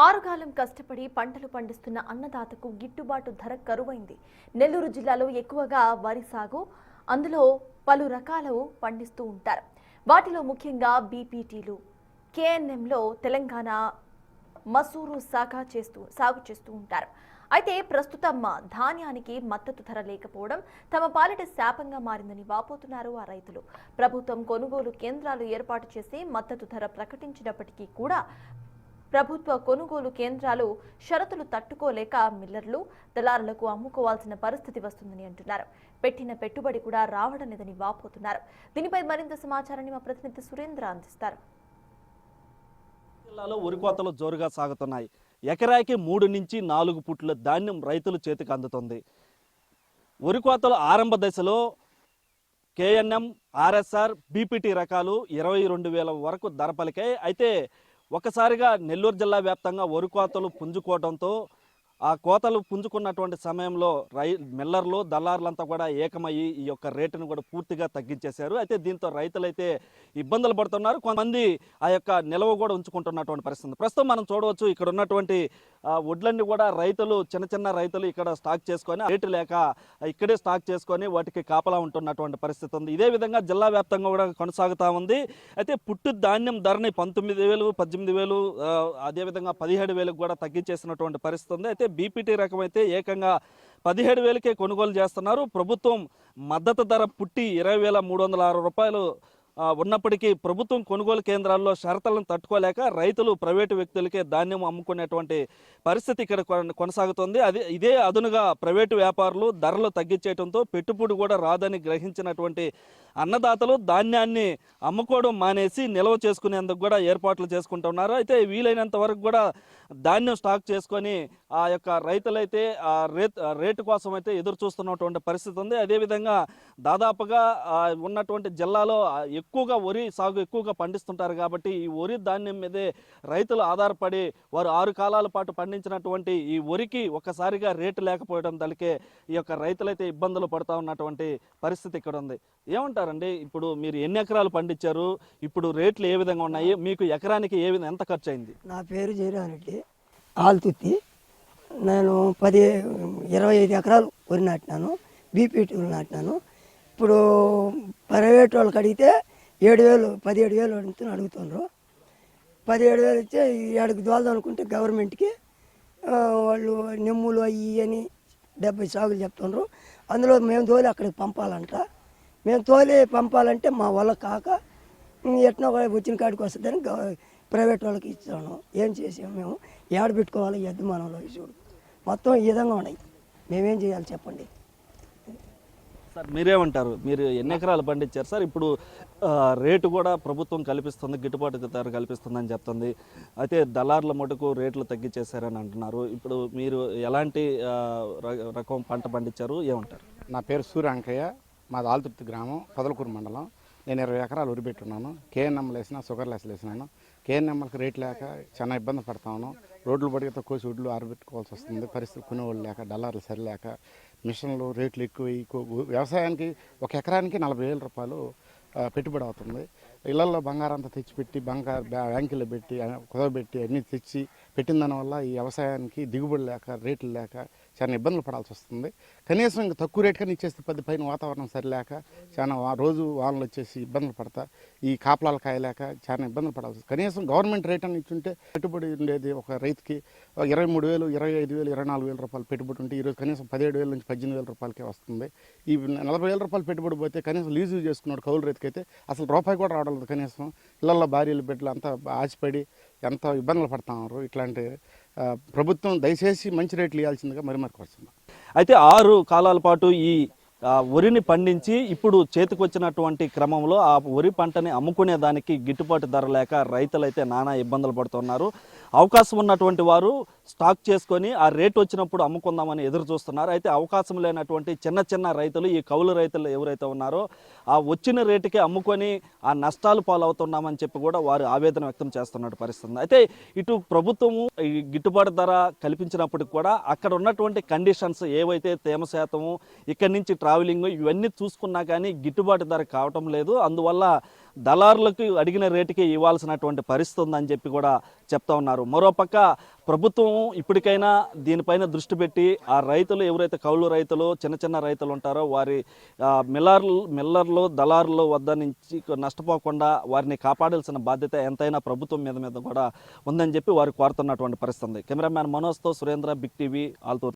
ఆరుగాలం కష్టపడి పంటలు పండిస్తున్న అన్నదాతకు గిట్టుబాటు ధర కరువైంది. నెల్లూరు జిల్లాలో ఎక్కువగా వరి సాగు, అందులో పలు రకాలు పండిస్తూ ఉంటారు. వాటిలో ముఖ్యంగా బీపీటీలు, కేఎన్ఎంలో తెలంగాణ మసూరు సాగు చేస్తూ ఉంటారు. అయితే ప్రస్తుతం ధాన్యానికి మద్దతు ధర లేకపోవడం తమ పాలిట శాపంగా మారిందని వాపోతున్నారు ఆ రైతులు. ప్రభుత్వం కొనుగోలు కేంద్రాలు ఏర్పాటు చేసి మద్దతు ధర ప్రకటించినప్పటికీ కూడా ప్రభుత్వ కొనుగోలు కేంద్రాలు షరతులు తట్టుకోలేక మిల్లర్లు, దళారులకు అమ్ముకోవాల్సిన పరిస్థితి వస్తుందని అంటున్నారు. పెట్టిన పెట్టుబడి కూడా రావడం లేదని వాపోతున్నారు. దీనిపై మరింత సమాచారాన్ని మా ప్రతినిధి సురేంద్ర అందిస్తారు. జిల్లాలో వరి కోతలు జోరుగా సాగుతున్నాయి. ఎకరాకి 3 నుంచి 4 పుట్ల ధాన్యం రైతుల చేతికి అందుతుంది. వరి కోతలు ఆరంభ దశలో కేఎన్ఎం, ఆర్ఎస్ఆర్, బీపీటీ రకాలు 22,000 వరకు ధర పలికాయి. అయితే ఒకసారిగా నెల్లూరు జిల్లా వ్యాప్తంగా వరి కోతలు పుంజుకోవడంతో ఆ కోతలు పుంజుకున్నటువంటి సమయంలో మిల్లర్లు, దళారులంతా కూడా ఏకమయ్యి ఈ యొక్క రేటును కూడా పూర్తిగా తగ్గించేశారు. అయితే దీంతో రైతులైతే ఇబ్బందులు పడుతున్నారు. కొంతమంది ఆ యొక్క నిల్వ కూడా ఉంచుకుంటున్నటువంటి పరిస్థితి. ప్రస్తుతం మనం చూడవచ్చు, ఇక్కడ ఉన్నటువంటి వడ్లన్నీ కూడా రైతులు, చిన్న రైతులు ఇక్కడ స్టాక్ చేసుకొని, రేటు లేక ఇక్కడే స్టాక్ చేసుకొని వాటికి కాపలా ఉంటున్నటువంటి పరిస్థితి ఉంది. ఇదే విధంగా జిల్లా వ్యాప్తంగా కూడా కొనసాగుతూ ఉంది. అయితే పుట్టు ధాన్యం ధరని 19,000, 18,000, అదేవిధంగా 17,000 కూడా తగ్గించేసినటువంటి పరిస్థితి ఉంది. అయితే బీపీటీ రకం అయితే ఏకంగా 17,000కే కొనుగోలు చేస్తున్నారు. ప్రభుత్వం మద్దతు ధర పుట్టి 20,306 రూపాయలు ఉన్నప్పటికీ ప్రభుత్వం కొనుగోలు కేంద్రాల్లో షరతులను తట్టుకోలేక రైతులు ప్రైవేటు వ్యక్తులకే ధాన్యం అమ్ముకునేటువంటి పరిస్థితి ఇక్కడ కొనసాగుతుంది. ఇదే అదునుగా ప్రైవేటు వ్యాపారులు ధరలు తగ్గించేయడంతో పెట్టుబడి కూడా రాదని గ్రహించినటువంటి అన్నదాతలు ధాన్యాన్ని అమ్ముకోవడం మానేసి నిల్వ చేసుకునేందుకు కూడా ఏర్పాట్లు చేసుకుంటున్నారు. అయితే వీలైనంత వరకు కూడా ధాన్యం స్టాక్ చేసుకొని ఆ యొక్క రైతులైతే రేటు కోసం అయితే ఎదురు చూస్తున్నటువంటి పరిస్థితి ఉంది. అదేవిధంగా దాదాపుగా ఉన్నటువంటి జిల్లాలో ఎక్కువగా వరి సాగు ఎక్కువగా పండిస్తుంటారు కాబట్టి ఈ వరి ధాన్యం మీదే రైతులు ఆధారపడి వారు 6 కాలాల పాటు పండించినటువంటి ఈ వరికి ఒక్కసారిగా రేటు లేకపోవడం తలకే ఈ యొక్క రైతులైతే ఇబ్బందులు పడుతూ ఉన్నటువంటి పరిస్థితి ఇక్కడ ఉంది. ఏమంటారండి, ఇప్పుడు మీరు ఎన్ని ఎకరాలు పండించారు, ఇప్పుడు రేట్లు ఏ విధంగా ఉన్నాయి, మీకు ఎకరానికి ఎంత ఖర్చు అయింది? నా పేరు జయరారెడ్డి, ఆల్తుత్తి. నేను 25 ఎకరాలు వరి నాటినాను, బీపీటీలు నాటినాను. ఇప్పుడు ప్రైవేట్ వాళ్ళకి అడిగితే 7,000, 17,000 అడుగుతున్నారు. 17,000 ఇచ్చే ఏడుకు దోలదు అనుకుంటే గవర్నమెంట్కి వాళ్ళు నెమ్ములు అయ్యి అని 70 సాగులు చెప్తున్నారు. అందులో మేము తోలి అక్కడికి పంపాలంట. మేము తోలి పంపాలంటే మా వల్ల కాక ఎట్నో వచ్చిన కాడికి వస్తుందని ప్రైవేట్ వాళ్ళకి ఇచ్చాను. ఏం చేసాము మేము, ఏడ పెట్టుకోవాలి యజమానంలో చూడు, మొత్తం ఈ విధంగా ఉన్నాయి. మేమేం చేయాలి చెప్పండి సార్? మీరేమంటారు? మీరు ఎన్ని ఎకరాలు పండించారు సార్? ఇప్పుడు రేటు కూడా ప్రభుత్వం కల్పిస్తుంది, గిట్టుబాటు ధర కల్పిస్తుందని చెప్తుంది. అయితే దళారుల మటుకు రేట్లు తగ్గించేశారని అంటున్నారు. ఇప్పుడు మీరు ఎలాంటి రకం పంట పండించారు, ఏమంటారు? నా పేరు సూర్యాంకయ్య, మాది ఆల్తుర్తి గ్రామం, పొదలకూరు మండలం. నేను 20 ఎకరాలు వరి పెట్టున్నాను. కేఎన్ఎంలు వేసిన, షుగర్ లెస్లు వేసినాను. కేఎన్ఎంలకు రేట్ లేక చాలా ఇబ్బంది పడతాను. రోడ్లు పడితే కోసి ఒడ్లు ఆరబెట్టుకోవాల్సి వస్తుంది. పరిస్థితులు కొనేవాళ్ళు లేక, డల్లార్లు సరిలేక, మిషన్లు రేట్లు ఎక్కువ. వ్యవసాయానికి ఒక ఎకరానికి 40,000 రూపాయలు పెట్టుబడి అవుతుంది. ఇళ్లలో బంగారం అంతా తెచ్చిపెట్టి బ్యాంకులో పెట్టి కుదవబెట్టి అన్నీ తెచ్చి పెట్టిన దానివల్ల ఈ వ్యవసాయానికి దిగుబడి లేక, రేట్లు లేక చాలా ఇబ్బందులు పడాల్సి వస్తుంది. కనీసం ఇంకా తక్కువ రేట్ కానీ ఇచ్చేస్తే పైన వాతావరణం సరిలేక చాలా రోజు వానలు వచ్చేసి ఇబ్బందులు పడతా, ఈ కాపలాలు కాయలేక చాలా ఇబ్బందులు పడాల్సి వస్తుంది. కనీసం గవర్నమెంట్ రేట్ అని ఇచ్చుంటే పెట్టుబడి ఉండేది ఒక రైతుకి 23,000, 25,000, 24,000 రూపాయలు పెట్టుబడి ఉంటే ఈరోజు కనీసం 17,000 నుంచి 18,000 రూపాయలకే వస్తుంది. ఈ 40,000 రూపాయలు పెట్టుబడి పోతే కనీసం లీజు చేసుకున్నాడు కౌలు రైతుకైతే అసలు రూపాయి కూడా రావడం లేదు. కనీసం ఇళ్లలో భార్యలు బిడ్డలు అంతా ఆశపడి ఎంతో ఇబ్బందులు పడుతున్నారు. ఇట్లాంటి ప్రభుత్వం దయచేసి మంచి రేట్లు ఇవ్వాల్సిందిగా మరి కోరుతున్నాం. అయితే 6 కాలాల పాటు ఈ వరిని పండించి ఇప్పుడు చేతికొచ్చినటువంటి క్రమంలో ఆ వరి పంటని అమ్ముకునే దానికి గిట్టుబాటు ధర లేక రైతులైతే నానా ఇబ్బందులు పడుతున్నారు. అవకాశం ఉన్నటువంటి వారు స్టాక్ చేసుకొని ఆ రేటు వచ్చినప్పుడు అమ్ముకుందామని ఎదురు చూస్తున్నారు. అయితే అవకాశం లేనటువంటి చిన్న రైతులు, ఈ కౌలు రైతులు ఎవరైతే ఉన్నారో ఆ వచ్చిన రేటుకే అమ్ముకొని ఆ నష్టాలు పాలవుతున్నామని చెప్పి కూడా వారు ఆవేదన వ్యక్తం చేస్తున్న పరిస్థితి. అయితే ఇటు ప్రభుత్వము ఈ గిట్టుబాటు ధర కల్పించినప్పటికి కూడా అక్కడ ఉన్నటువంటి కండిషన్స్ ఏవైతే తేమ శాతము, ఇక్కడి నుంచి ట్రావెలింగ్, ఇవన్నీ చూసుకున్నా కానీ గిట్టుబాటు ధర కావటం లేదు. అందువల్ల దళారులకు అడిగిన రేటుకి ఇవ్వాల్సినటువంటి పరిస్థితి ఉందని చెప్పి కూడా చెప్తా ఉన్నారు. మరోపక్క ప్రభుత్వం ఇప్పటికైనా దీనిపైన దృష్టి పెట్టి ఆ రైతులు ఎవరైతే కౌలు రైతులు చిన్న చిన్న రైతులు ఉంటారో వారి మిల్లర్లు దళారులు వద్ద నుంచి నష్టపోకుండా వారిని కాపాడాల్సిన బాధ్యత ఎంతైనా ప్రభుత్వం మీద కూడా ఉందని చెప్పి వారు కోరుతున్నటువంటి పరిస్థితి ఉంది. కెమెరామ్యాన్ మనోజ్తో సురేంద్ర, బిగ్ టీవీ, ఆల్తూరు.